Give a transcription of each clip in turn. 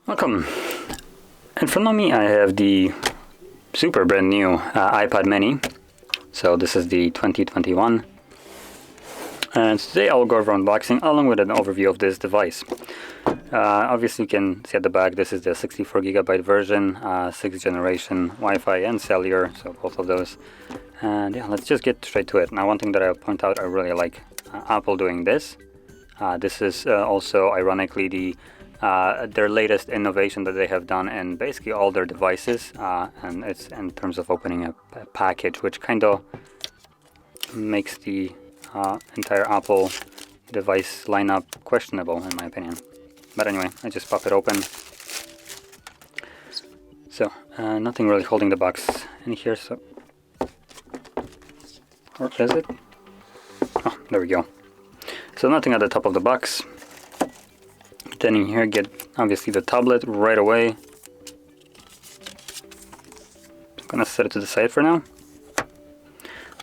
Welcome. In front of me I have the super brand new iPad mini. So this is the 2021. And today I'll go over unboxing along with an overview of this device. Obviously you can see at the back this is the 64GB version, 6th generation Wi-Fi and cellular, so both of those. And yeah, let's just get straight to it. Now one thing that I'll point out, I really like Apple doing this. This is also ironically their latest innovation that they have done in basically all their devices, and it's in terms of opening a package, which kind of makes the entire Apple device lineup questionable in my opinion. But anyway, I just pop it open. So nothing really holding the box in here, so, or is it? Oh, there we go. So nothing at the top of the box. Then in here get obviously the tablet right away. I'm gonna set it to the side for now.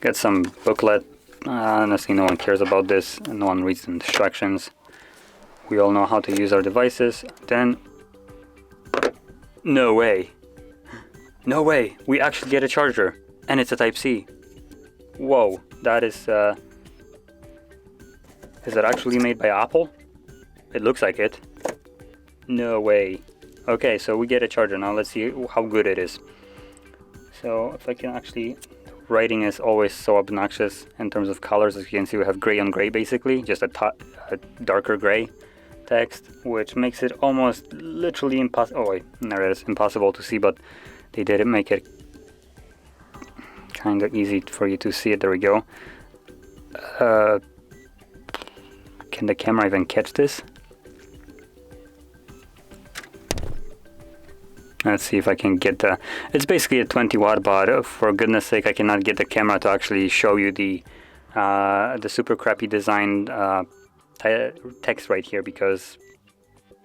Get some booklet. Honestly, no one cares about this, and no one reads the instructions. We all know how to use our devices. Then, no way, no way, we actually get a charger, and it's a Type-C. Whoa, that is that actually made by Apple? It looks like it. No way. Okay, so we get a charger. Now let's see how good it is. So if I can actually, writing is always so obnoxious in terms of colors. As you can see, we have gray on gray basically, just a darker gray text, which makes it almost literally impossible. Oh wait, there it is, impossible to see, but they did make it kind of easy for you to see it. There we go. Can the camera even catch this? Let's see if I can get the... It's basically a 20 watt, but for goodness sake, I cannot get the camera to actually show you the super crappy designed text right here because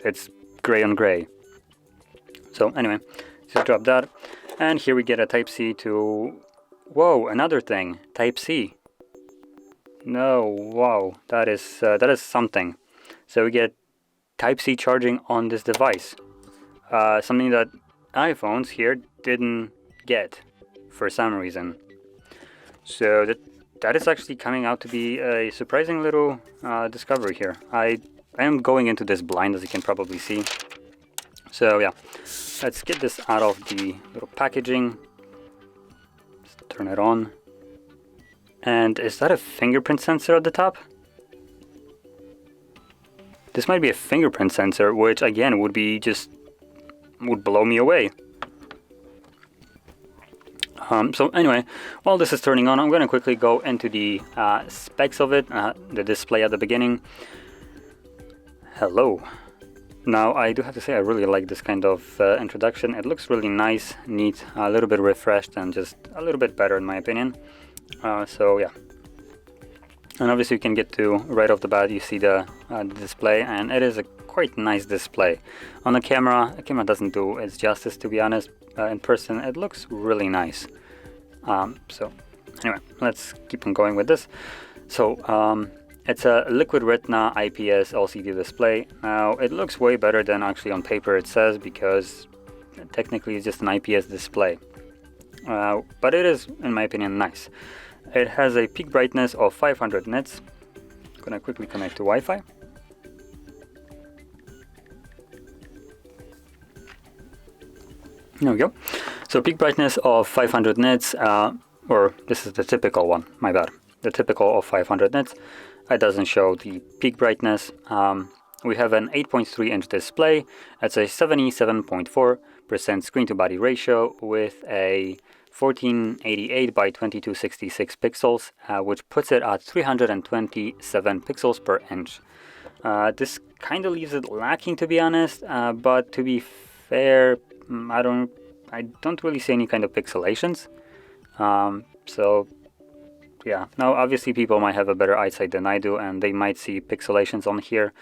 it's gray on gray. So anyway, just drop that. And here we get a Type-C to... Whoa, another thing. Type-C. No, wow, that is something. So we get Type-C charging on this device. Something that iPhones here didn't get for some reason. So that is actually coming out to be a surprising little discovery here. I am going into this blind, as you can probably see. So yeah, let's get this out of the little packaging. Let's turn it on. And is that a fingerprint sensor at the top? This might be a fingerprint sensor, which again would blow me away. So anyway, while this is turning on, I'm going to quickly go into the specs of it, the display at the beginning. Hello. Now I do have to say I really like this kind of introduction. It looks really nice, neat, a little bit refreshed, and just a little bit better in my opinion. So yeah. And obviously you can get to, right off the bat, you see the display, and it is a quite nice display. On the camera doesn't do its justice, to be honest. In person, it looks really nice. So anyway, let's keep on going with this. So it's a liquid retina IPS LCD display. Now it looks way better than actually on paper it says, because technically it's just an IPS display. But it is, in my opinion, nice. It has a peak brightness of 500 nits. I'm gonna quickly connect to Wi-Fi. There we go. So peak brightness of 500 nits, or this is the typical one, my bad. The typical of 500 nits. It doesn't show the peak brightness. We have an 8.3 inch display. It's a 77.4% screen to body ratio with a 1488 by 2266 pixels, which puts it at 327 pixels per inch. This kind of leaves it lacking, to be honest, but to be fair, I don't really see any kind of pixelations. So yeah, now obviously people might have a better eyesight than I do, and they might see pixelations on here.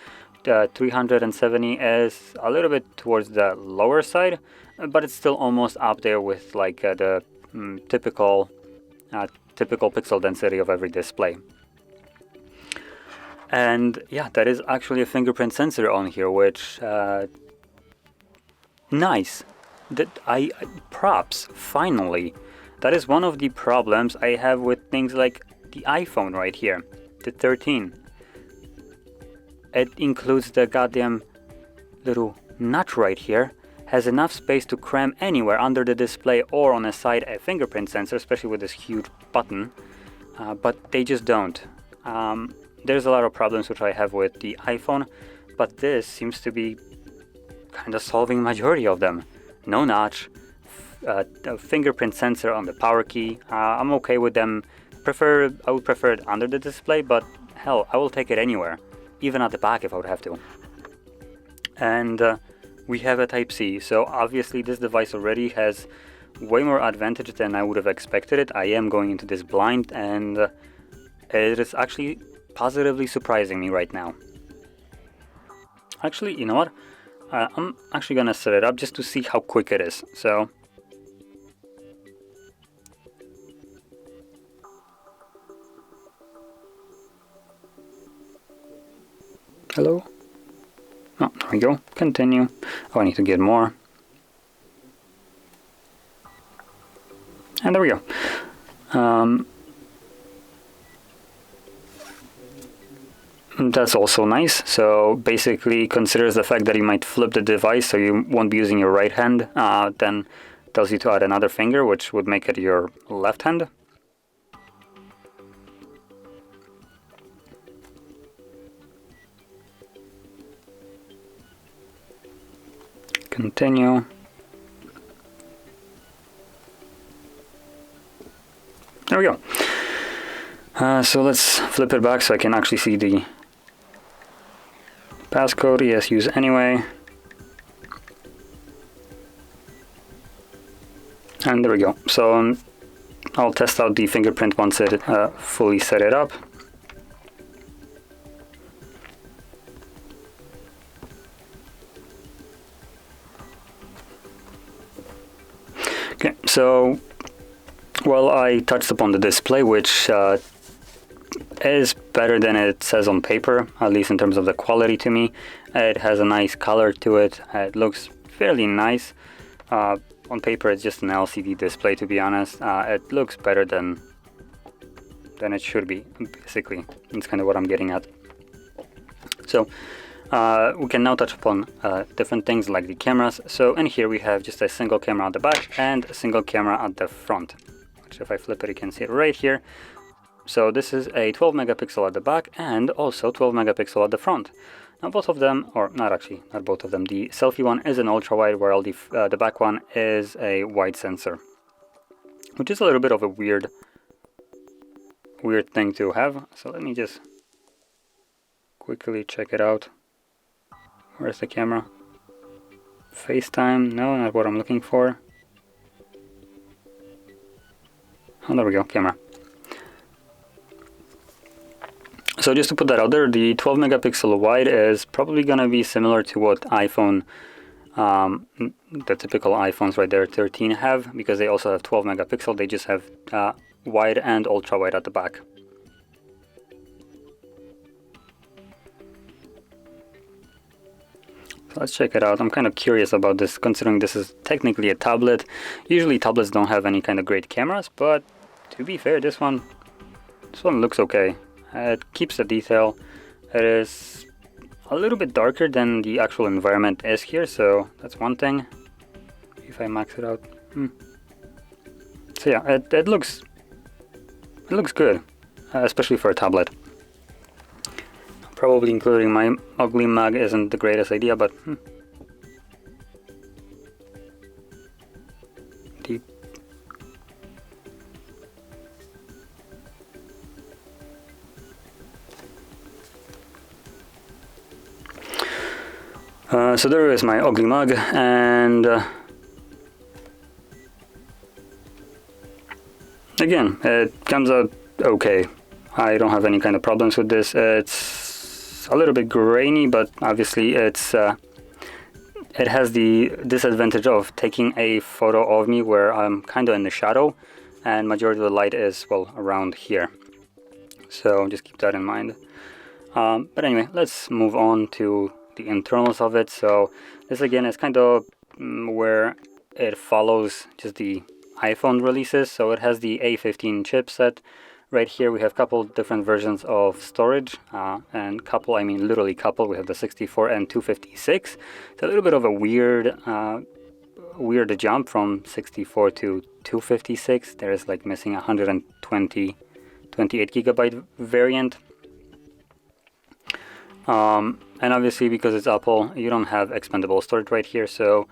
370 is a little bit towards the lower side, but it's still almost up there with like the typical pixel density of every display. And yeah, that is actually a fingerprint sensor on here, which nice. That props, finally. That is one of the problems I have with things like the iPhone right here, the 13. It includes the goddamn little nut right here, has enough space to cram anywhere under the display or on a side a fingerprint sensor, especially with this huge button, but they just don't. There's a lot of problems which I have with the iPhone, but this seems to be kind of solving majority of them. No notch, a fingerprint sensor on the power key. I'm okay with them. I would prefer it under the display, but hell, I will take it anywhere, even at the back if I would have to. And we have a Type-C, so obviously this device already has way more advantage than I would have expected it. I am going into this blind, and it is actually positively surprising me right now. Actually, you know what? I'm actually gonna set it up just to see how quick it is. So hello? Oh, there we go. Continue. Oh, I need to get more. And there we go. That's also nice. So basically considers the fact that you might flip the device so you won't be using your right hand, then tells you to add another finger, which would make it your left hand. Continue. There we go. So let's flip it back so I can actually see the passcode. Yes, use anyway. And there we go. So I'll test out the fingerprint once it fully set it up. Okay, so well, I touched upon the display, which is better than it says on paper, at least in terms of the quality to me. It has a nice color to it. It looks fairly nice. On paper, it's just an LCD display, to be honest. It looks better than it should be, basically. That's kind of what I'm getting at. So we can now touch upon different things like the cameras. So in here we have just a single camera at the back and a single camera at the front, which if I flip it, you can see it right here. So this is a 12 megapixel at the back and also 12 megapixel at the front. Now both of them, or not both of them, the selfie one is an ultra wide, while the back one is a wide sensor, which is a little bit of a weird thing to have. So let me just quickly check it out. Where's the camera? FaceTime? No, not what I'm looking for. Oh, there we go, camera. So just to put that out there, the 12 megapixel wide is probably going to be similar to what iPhone, the typical iPhones right there, 13 have, because they also have 12 megapixel. They just have wide and ultra wide at the back. So let's check it out. I'm kind of curious about this, considering this is technically a tablet. Usually tablets don't have any kind of great cameras, but to be fair, this one looks okay. It keeps the detail. It is a little bit darker than the actual environment is here, so that's one thing. If I max it out. So yeah, it looks good, especially for a tablet. Probably including my ugly mug isn't the greatest idea, but deep. So there is my ugly mug, and again, it comes out okay. I don't have any kind of problems with this. It's a little bit grainy, but obviously it has the disadvantage of taking a photo of me where I'm kind of in the shadow, and majority of the light is, well, around here. So just keep that in mind. But anyway, let's move on to the internals of it. So this again is kind of where it follows just the iPhone releases. So it has the A15 chipset. Right here we have a couple different versions of storage, and couple, I mean literally couple. We have the 64 and 256. It's a little bit of a weird jump from 64 to 256. There's like missing 128 gigabyte variant. And obviously because it's Apple, you don't have expandable storage right here. So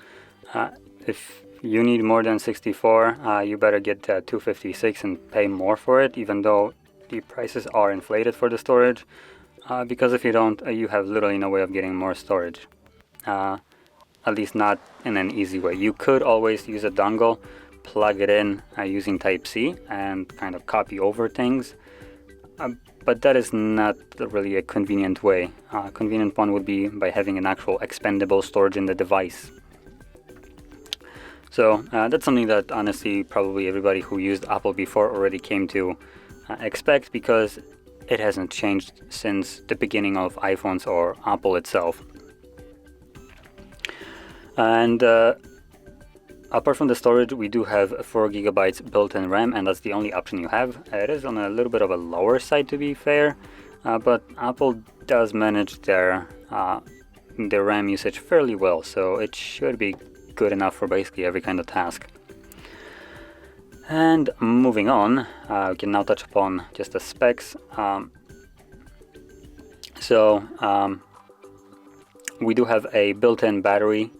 if you need more than 64, you better get 256 and pay more for it, even though the prices are inflated for the storage. Because if you don't, you have literally no way of getting more storage. At least not in an easy way. You could always use a dongle, plug it in using Type-C and kind of copy over things. But that is not really a convenient way. A convenient one would be by having an actual expandable storage in the device. So that's something that honestly probably everybody who used Apple before already came to expect, because it hasn't changed since the beginning of iPhones or Apple itself. And apart from the storage, we do have 4 gigabytes built-in RAM, and that's the only option you have. It is on a little bit of a lower side, to be fair, but Apple does manage their RAM usage fairly well, so it should be good enough for basically every kind of task. And moving on, we can now touch upon just the specs. We do have a built-in battery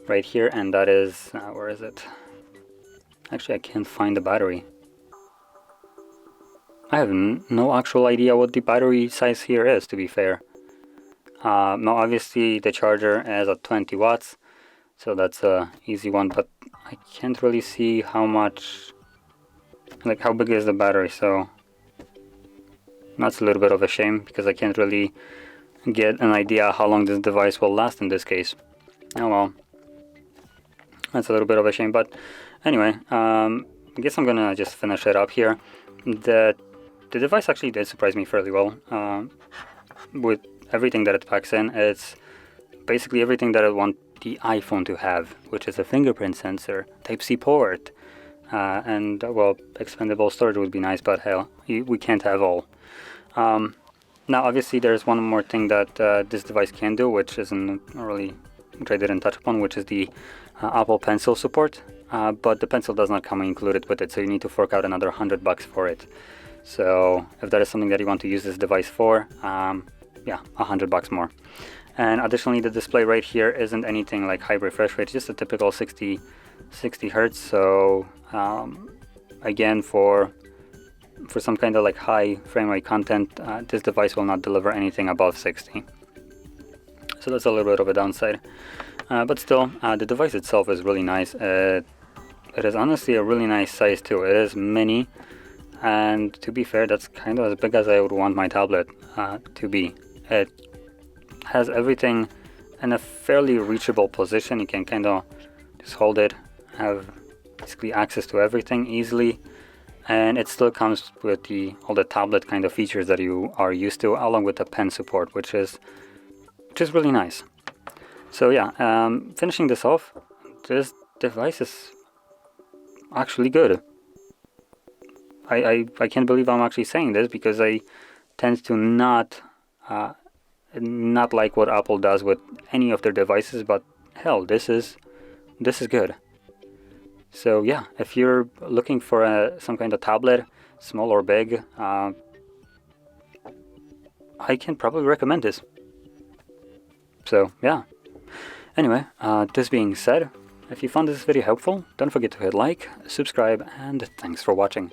right here, and that is where is it? Actually, I can't find the battery. I have no actual idea what the battery size here is, to be fair. Now obviously the charger is at 20 watts, so that's a easy one, but I can't really see how much, like how big is the battery, so that's a little bit of a shame, because I can't really get an idea how long this device will last in this case. Oh well, that's a little bit of a shame, but anyway, I guess I'm gonna just finish it up here. The device actually did surprise me fairly well with everything that it packs in. It's basically everything that I want the iPhone to have, which is a fingerprint sensor, Type-C port, and well, expandable storage would be nice, but hell, we can't have all. Now obviously there's one more thing that this device can do, which I didn't touch upon, which is the Apple Pencil support, but the pencil does not come included with it, so you need to fork out another $100 for it. So if that is something that you want to use this device for, yeah, $100 more. And additionally, the display right here isn't anything like high refresh rate, just a typical 60 hertz. So again, for some kind of like high frame rate content, this device will not deliver anything above 60. So that's a little bit of a downside. But still, the device itself is really nice. It is honestly a really nice size too. It is mini, and to be fair, that's kind of as big as I would want my tablet to be. It has everything in a fairly reachable position. You can kind of just hold it, have basically access to everything easily, and it still comes with all the tablet kind of features that you are used to, along with the pen support, which is really nice. So yeah, finishing this off, this device is actually good. I can't believe I'm actually saying this, because I tend to not like what Apple does with any of their devices, but hell, this is good. So yeah, if you're looking for some kind of tablet, small or big, I can probably recommend this. So yeah. Anyway, this being said, if you found this video helpful, don't forget to hit like, subscribe, and thanks for watching.